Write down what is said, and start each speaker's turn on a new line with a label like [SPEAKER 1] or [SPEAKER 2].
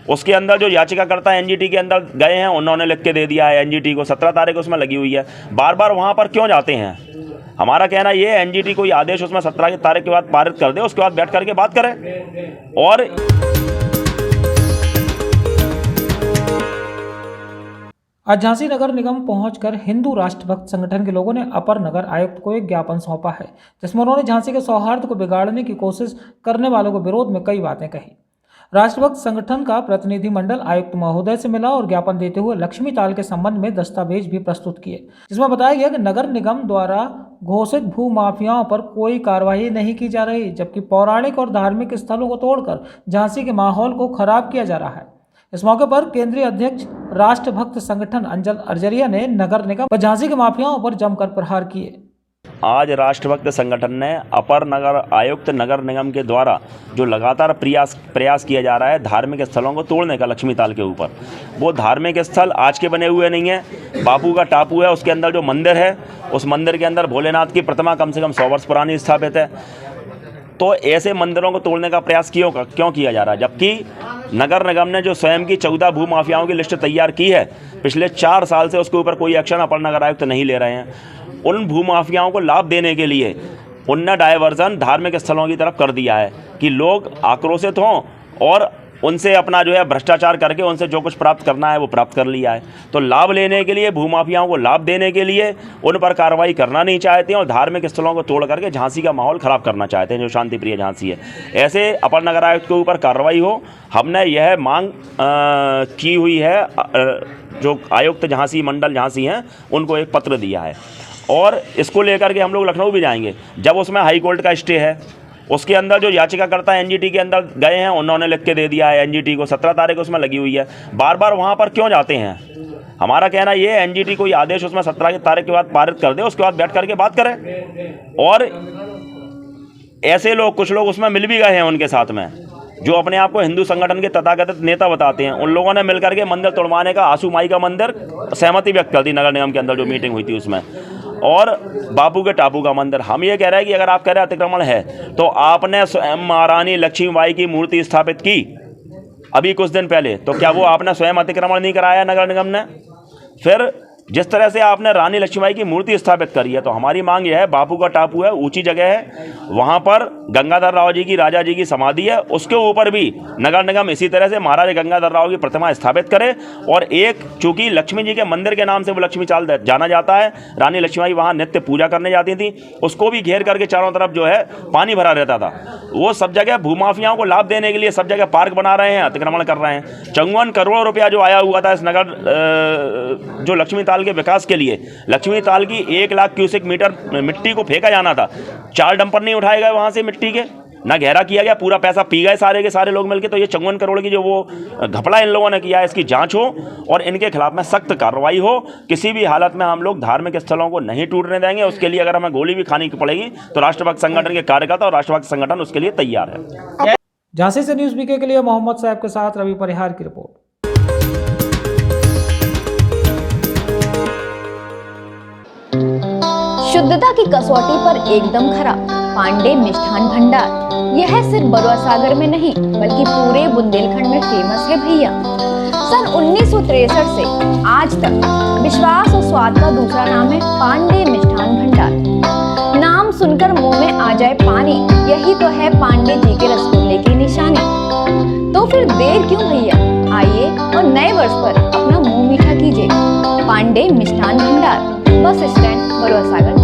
[SPEAKER 1] उसके अंदर जो याचिकाकर्ता एनजीटी के अंदर गए हैं उन्होंने लिख के दे दिया है एनजीटी को, 17 तारीख उसमें लगी हुई है। बार बार वहाँ पर क्यों जाते हैं? हमारा कहना ये है एनजीटी कोई आदेश उसमें 17 तारीख के बाद पारित कर दे, उसके बाद बैठ करके बात करें। और
[SPEAKER 2] आज झांसी नगर निगम पहुंचकर हिंदू राष्ट्रभक्त संगठन के लोगों ने अपर नगर आयुक्त को एक ज्ञापन सौंपा है, जिसमें उन्होंने झांसी के सौहार्द को बिगाड़ने की कोशिश करने वालों के विरोध में कई बातें कही। राष्ट्रभक्त संगठन का प्रतिनिधिमंडल आयुक्त महोदय से मिला और ज्ञापन देते हुए लक्ष्मी ताल के संबंध में दस्तावेज भी प्रस्तुत किए, जिसमें बताया गया कि नगर निगम द्वारा घोषित भू माफियाओं पर कोई कार्रवाई नहीं की जा रही, जबकि पौराणिक और धार्मिक स्थलों को तोड़कर झांसी के माहौल को खराब किया जा रहा है। इस मौके पर केंद्रीय अध्यक्ष राष्ट्रभक्त संगठन अंजल अर्जरिया ने नगर निगम व झांसी के माफियाओं पर जमकर प्रहार किए।
[SPEAKER 1] आज राष्ट्रभक्त संगठन ने अपर नगर आयुक्त नगर निगम के द्वारा जो लगातार प्रयास किया जा रहा है धार्मिक स्थलों को तोड़ने का लक्ष्मी ताल के ऊपर, वो धार्मिक स्थल आज के बने हुए नहीं है। बापू का टापू है, उसके अंदर जो मंदिर है उस मंदिर के अंदर भोलेनाथ की प्रतिमा कम से कम 100 वर्ष पुरानी स्थापित है। तो ऐसे मंदिरों को तोड़ने का प्रयास क्यों किया जा रहा है? जबकि नगर निगम ने जो स्वयं की 14 भू माफियाओं की लिस्ट तैयार की है, पिछले 4 साल से उसके ऊपर कोई एक्शन अपर नगर आयुक्त नहीं ले रहे हैं। उन भू माफियाओं को लाभ देने के लिए उनने डायवर्जन धार्मिक स्थलों की तरफ कर दिया है कि लोग आक्रोशित हों और उनसे अपना जो है भ्रष्टाचार करके उनसे जो कुछ प्राप्त करना है वो प्राप्त कर लिया है। तो लाभ लेने के लिए, भूमाफियाओं को लाभ देने के लिए उन पर कार्रवाई करना नहीं चाहते हैं और धार्मिक स्थलों को तोड़ करके झांसी का माहौल ख़राब करना चाहते हैं, जो शांति प्रिय झांसी है। ऐसे अपर नगर आयुक्त के ऊपर कार्रवाई हो, हमने यह मांग की हुई है। जो आयुक्त झांसी मंडल झांसी हैं उनको एक पत्र दिया है और इसको लेकर के हम लोग लखनऊ भी जाएंगे। जब उसमें हाई कोर्ट का स्टे है, उसके अंदर जो याचिकाकर्ता एनजीटी के अंदर गए हैं उन्होंने लिख के दे दिया है एनजीटी को, 17 तारीख उसमें लगी हुई है। बार बार वहाँ पर क्यों जाते हैं? हमारा कहना ये है एनजीटी कोई आदेश उसमें 17 तारीख के बाद पारित कर दे, उसके बाद बैठ करके बात करें। और ऐसे लोग, कुछ लोग उसमें मिल भी गए हैं उनके साथ में, जो अपने आप को हिंदू संगठन के तथाकथित नेता बताते हैं। उन लोगों ने मिलकर के मंदिर तोड़वाने का, आंसू माई का मंदिर सहमति व्यक्त कर दी नगर निगम के अंदर जो मीटिंग हुई थी उसमें, और बापू के टापू का मंदिर। हम ये कह रहे हैं कि अगर आप कह रहे हैं अतिक्रमण है तो आपने स्वयं महारानी लक्ष्मीबाई की मूर्ति स्थापित की अभी कुछ दिन पहले, तो क्या वो आपने स्वयं अतिक्रमण नहीं कराया नगर निगम ने? फिर जिस तरह से आपने रानी लक्ष्मीबाई की मूर्ति स्थापित करी है, तो हमारी मांग यह है, बापू का टापू है, ऊंची जगह है, वहाँ पर गंगाधर राव जी की, राजा जी की समाधि है, उसके ऊपर भी नगर निगम इसी तरह से महाराजा गंगाधर राव की प्रतिमा स्थापित करे। और एक, चूंकि लक्ष्मी जी के मंदिर के नाम से वो लक्ष्मी चाल जाना जाता है, रानी लक्ष्मीबाई वहाँ नित्य पूजा करने जाती थी, उसको भी घेर करके चारों तरफ जो है पानी भरा रहता था। वो सब जगह भूमाफियाओं को लाभ देने के लिए सब जगह पार्क बना रहे हैं, अतिक्रमण कर रहे हैं। 54 करोड़ रुपया जो आया हुआ था इस नगर जो लक्ष्मी ताल के विकास के लिए, लक्ष्मी ताल की 1 लाख क्यूसेक मीटर मिट्टी को फेंका जाना था, 4 डंपर नहीं उठाए गए वहां से मिट्टी के, ना गहरा किया गया, पूरा पैसा पी गए सारे के सारे लोग मिलके। तो ये 54 करोड़ की जो वो घपला इन लोगों ने किया है, इसकी जांच हो और इनके खिलाफ में सख्त कार्रवाई हो। किसी भी हालत में हम लोग धार्मिक स्थलों को नहीं टूटने देंगे। उसके लिए अगर हमें गोली भी खानी पड़ेगी तो राष्ट्रभक्त संगठन के कार्यकर्ता और राष्ट्रभक्त संगठन उसके लिए तैयार है।
[SPEAKER 2] झांसी से न्यूज़ बीके के लिए मोहम्मद साहब के साथ रवि परिहार की रिपोर्ट।
[SPEAKER 3] शुद्धता की कसौटी पर एकदम खरा पांडे मिष्ठान भंडार। यह सिर्फ बरुआ सागर में नहीं बल्कि पूरे बुंदेलखंड में फेमस है भैया। सन 1963 से आज तक विश्वास और स्वाद का दूसरा नाम है पांडे मिष्ठान भंडार। नाम सुनकर मुंह में आ जाए पानी, यही तो है पांडे जी के रसगुल्ले की निशानी। तो फिर देर क्यों भैया, आइए और नए वर्ष पर अपना मुंह मीठा कीजिए। पांडे मिष्ठान भंडार, बस स्टैंड, बरुआ सागर।